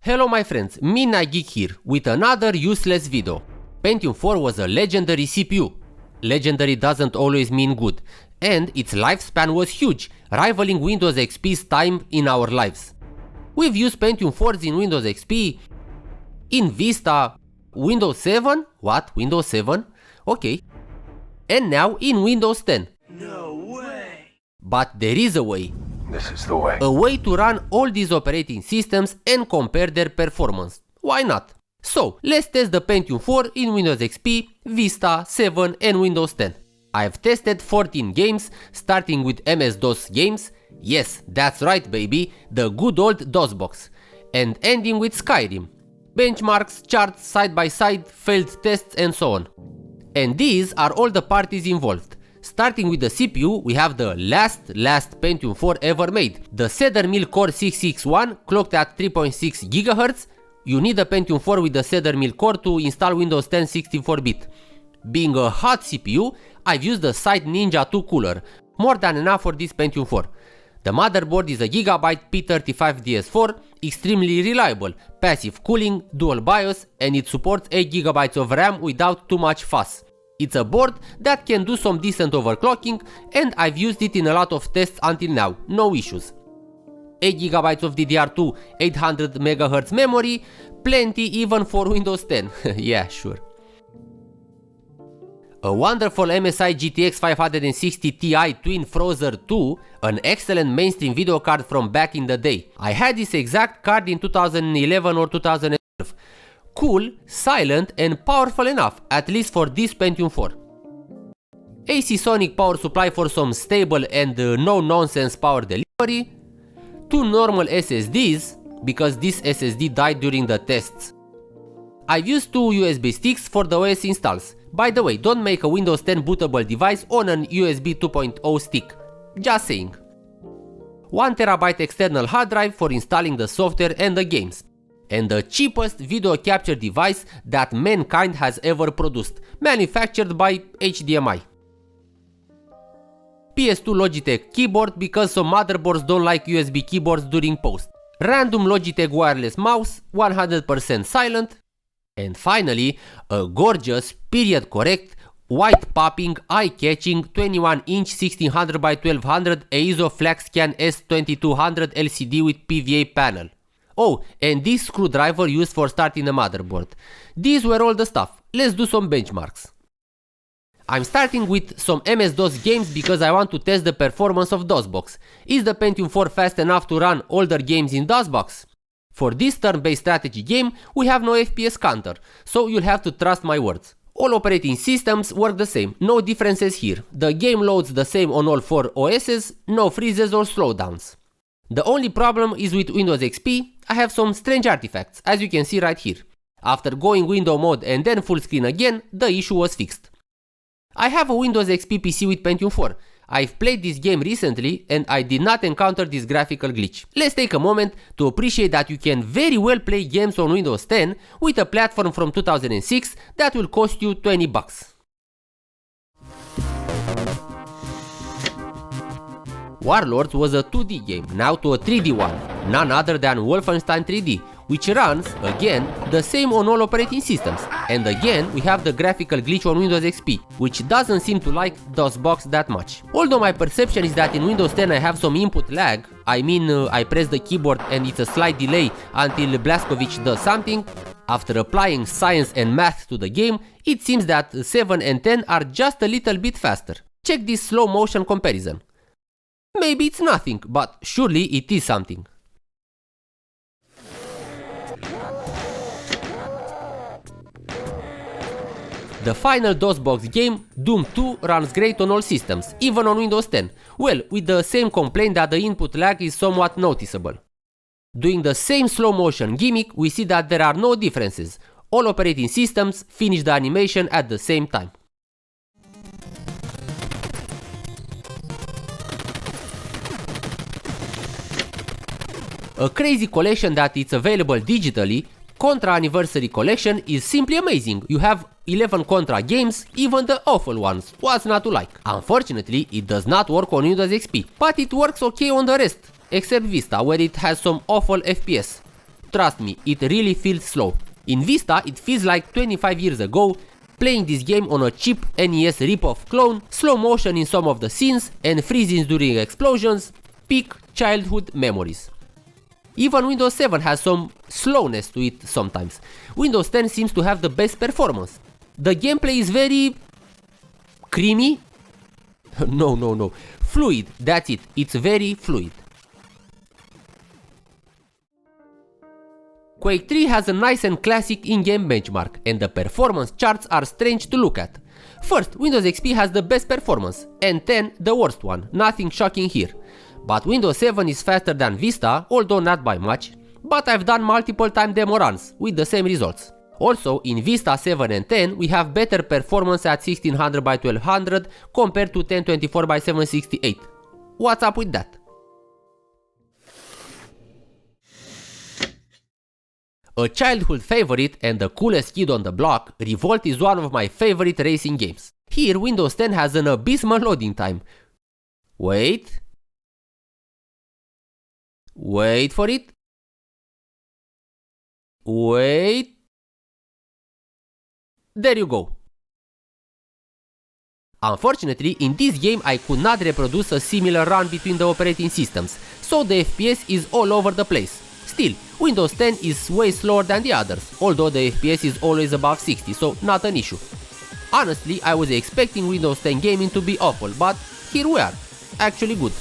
Hello my friends, Midnight Geek here with another useless video. Pentium 4 was a legendary CPU. Legendary doesn't always mean good, and its lifespan was huge, rivaling Windows XP's time in our lives. We've used Pentium 4s in Windows XP, in Vista, Windows 7, what? Windows 7? Okay. And now in Windows 10. No way! But there is a way. This is the way. A way to run all these operating systems and compare their performance. Why not? So, let's test the Pentium 4 in Windows XP, Vista, 7 and Windows 10. I've tested 14 games, starting with MS-DOS games, yes, that's right baby, the good old DOSBox, and ending with Skyrim. Benchmarks, charts, side by side, failed tests and so on. And these are all the parties involved. Starting with the CPU, we have the last Pentium 4 ever made, the Cedar Mill Core 661 clocked at 3.6 GHz. You need a Pentium 4 with the Cedar Mill Core to install Windows 10 64-bit. Being a hot CPU, I've used the Side Ninja 2 cooler, more than enough for this Pentium 4. The motherboard is a Gigabyte P35DS4, extremely reliable, passive cooling, dual BIOS, and it supports 8 GB of RAM without too much fuss. It's a board that can do some decent overclocking, and I've used it in a lot of tests until now, no issues. 8 GB of DDR2, 800 MHz memory, plenty even for Windows 10, yeah sure. A wonderful MSI GTX 560 Ti Twin Frozr 2, an excellent mainstream video card from back in the day. I had this exact card in 2011 or 2012. Cool, silent and powerful enough, at least for this Pentium 4. AC Sonic power supply for some stable and no-nonsense power delivery. 2 normal SSDs, because this SSD died during the tests. I've used 2 USB sticks for the OS installs. By the way, don't make a Windows 10 bootable device on an USB 2.0 stick. Just saying. 1 TB external hard drive for installing the software and the games. And the cheapest video capture device that mankind has ever produced, manufactured by HDMI. PS2 Logitech keyboard because some motherboards don't like USB keyboards during post. Random Logitech wireless mouse, 100% silent. And finally, a gorgeous, period correct, white popping, eye-catching 21-inch 1600 by 1200 AIZO FlaxScan S2200 LCD with PVA panel. Oh, and this screwdriver used for starting the motherboard. These were all the stuff. Let's do some benchmarks. I'm starting with some MS-DOS games because I want to test the performance of DOSBox. Is the Pentium 4 fast enough to run older games in DOSBox? For this turn-based strategy game, we have no FPS counter, so you'll have to trust my words. All operating systems work the same, no differences here. The game loads the same on all 4 OSs, no freezes or slowdowns. The only problem is with Windows XP, I have some strange artifacts, as you can see right here. After going window mode and then full screen again, the issue was fixed. I have a Windows XP PC with Pentium 4. I've played this game recently and I did not encounter this graphical glitch. Let's take a moment to appreciate that you can very well play games on Windows 10 with a platform from 2006 that will cost you $20. Warlords was a 2D game, now to a 3D one, none other than Wolfenstein 3D, which runs, again, the same on all operating systems. And again, we have the graphical glitch on Windows XP, which doesn't seem to like DOSBox that much. Although my perception is that in Windows 10 I have some input lag, I mean I press the keyboard and it's a slight delay until Blazkowicz does something. After applying science and math to the game, it seems that 7 and 10 are just a little bit faster. Check this slow motion comparison. Maybe it's nothing, but surely it is something. The final DOSBox game, Doom 2, runs great on all systems, even on Windows 10, well, with the same complaint that the input lag is somewhat noticeable. Doing the same slow motion gimmick, we see that there are no differences. All operating systems finish the animation at the same time. A crazy collection that is available digitally, Contra Anniversary Collection, is simply amazing. You have 11 Contra games, even the awful ones, what's not to like? Unfortunately, it does not work on Windows XP, but it works okay on the rest, except Vista, where it has some awful FPS. trust me, it really feels slow. In Vista, it feels like 25 years ago, playing this game on a cheap NES rip-off clone, slow motion in some of the scenes, and freezing during explosions, peak childhood memories. Even Windows 7 has some slowness to it sometimes. Windows 10 seems to have the best performance. The gameplay is very creamy. No. Fluid, that's it. It's very fluid. Quake 3 has a nice and classic in-game benchmark, and the performance charts are strange to look at. First, Windows XP has the best performance, and 10 the worst one, nothing shocking here. But Windows 7 is faster than Vista, although not by much, but I've done multiple time demo runs with the same results. Also, in Vista 7 and 10, we have better performance at 1600 by 1200 compared to 1024 by 768. What's up with that? A childhood favorite and the coolest kid on the block, Revolt is one of my favorite racing games. Here, Windows 10 has an abysmal loading time. Wait for it. There you go. Unfortunately, in this game I could not reproduce a similar run between the operating systems, so the FPS is all over the place. Still, Windows 10 is way slower than the others, although the FPS is always above 60, so not an issue. Honestly, I was expecting Windows 10 gaming to be awful, but here we are, actually good.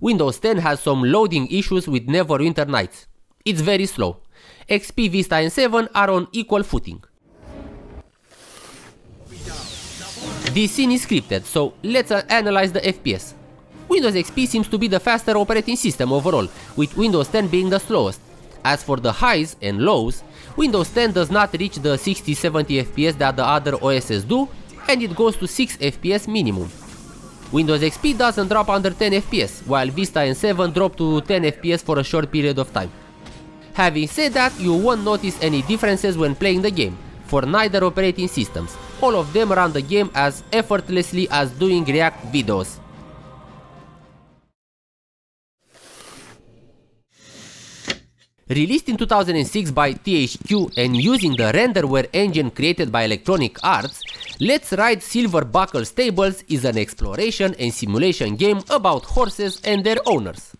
Windows 10 has some loading issues with Neverwinter Nights. It's very slow. XP, Vista and 7 are on equal footing. This scene is scripted, so let's analyze the FPS. Windows XP seems to be the faster operating system overall, with Windows 10 being the slowest. As for the highs and lows, Windows 10 does not reach the 60-70 FPS that the other OSs do, and it goes to 6 FPS minimum. Windows XP doesn't drop under 10 FPS, while Vista and 7 drop to 10 FPS for a short period of time. Having said that, you won't notice any differences when playing the game, for neither operating systems. All of them run the game as effortlessly as doing React videos. Released in 2006 by THQ and using the renderware engine created by Electronic Arts, Let's Ride Silver Buckle Stables is an exploration and simulation game about horses and their owners.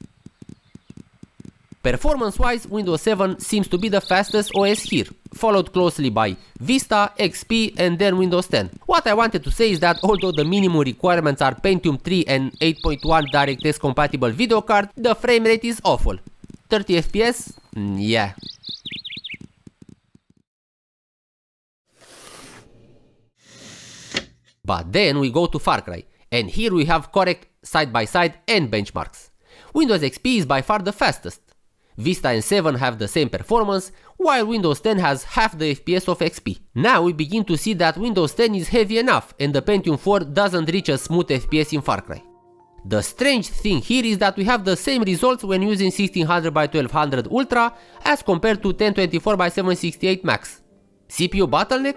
Performance-wise, Windows 7 seems to be the fastest OS here, followed closely by Vista, XP and then Windows 10. What I wanted to say is that although the minimum requirements are Pentium 3 and 8.1 DirectX compatible video card, the frame rate is awful. 30 FPS? Yeah. But then we go to Far Cry, and here we have correct side-by-side and benchmarks. Windows XP is by far the fastest. Vista and 7 have the same performance, while Windows 10 has half the FPS of XP. Now we begin to see that Windows 10 is heavy enough and the Pentium 4 doesn't reach a smooth FPS in Far Cry. The strange thing here is that we have the same results when using 1600 by 1200 Ultra as compared to 1024 by 768 Max. CPU bottleneck?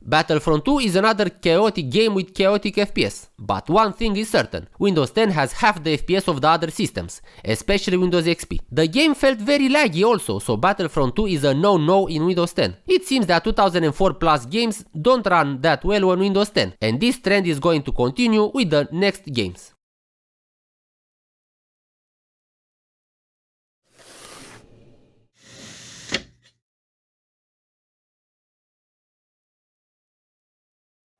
Battlefront 2 is another chaotic game with chaotic FPS, but one thing is certain, Windows 10 has half the FPS of the other systems, especially Windows XP. The game felt very laggy also, so Battlefront 2 is a no-no in Windows 10. It seems that 2004 plus games don't run that well on Windows 10, and this trend is going to continue with the next games.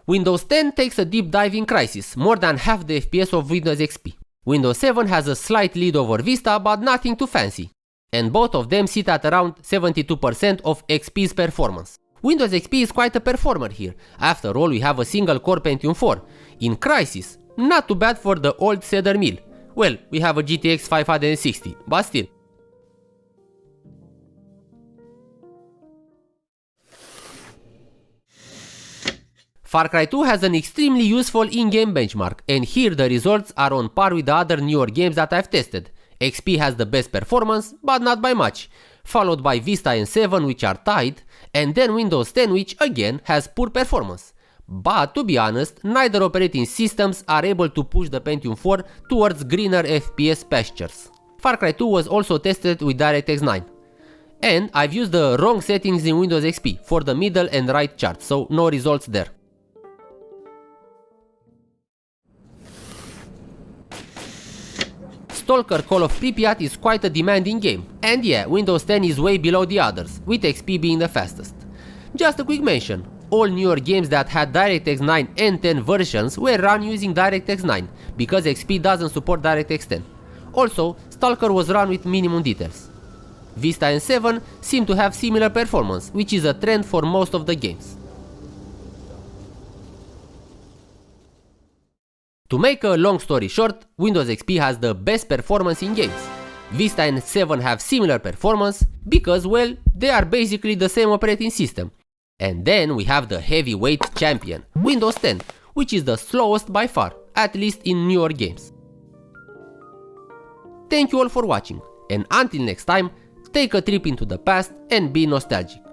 Windows 10 takes a deep dive in Crysis, more than half the FPS of Windows XP. Windows 7 has a slight lead over Vista, but nothing too fancy. And both of them sit at around 72% of XP's performance. Windows XP is quite a performer here. After all, we have a single core Pentium 4. In Crysis, not too bad for the old Cedar Mill. Well, we have a GTX 560, but still. Far Cry 2 has an extremely useful in-game benchmark, and here the results are on par with the other newer games that I've tested. XP has the best performance, but not by much. followed by Vista and 7 which are tied, and then Windows 10 which again has poor performance. But to be honest, neither operating systems are able to push the Pentium 4 towards greener FPS pastures. Far Cry 2 was also tested with DirectX 9. And I've used the wrong settings in Windows XP for the middle and right charts, so no results there. Stalker Call of Pripyat is quite a demanding game, and yeah, Windows 10 is way below the others, with XP being the fastest. Just a quick mention, all newer games that had DirectX 9 and 10 versions were run using DirectX 9, because XP doesn't support DirectX 10. Also, Stalker was run with minimum details. Vista and 7 seem to have similar performance, which is a trend for most of the games. To make a long story short, Windows XP has the best performance in games. Vista and 7 have similar performance because, well, they are basically the same operating system. And then we have the heavyweight champion, Windows 10, which is the slowest by far, at least in newer games. Thank you all for watching, and until next time, take a trip into the past and be nostalgic.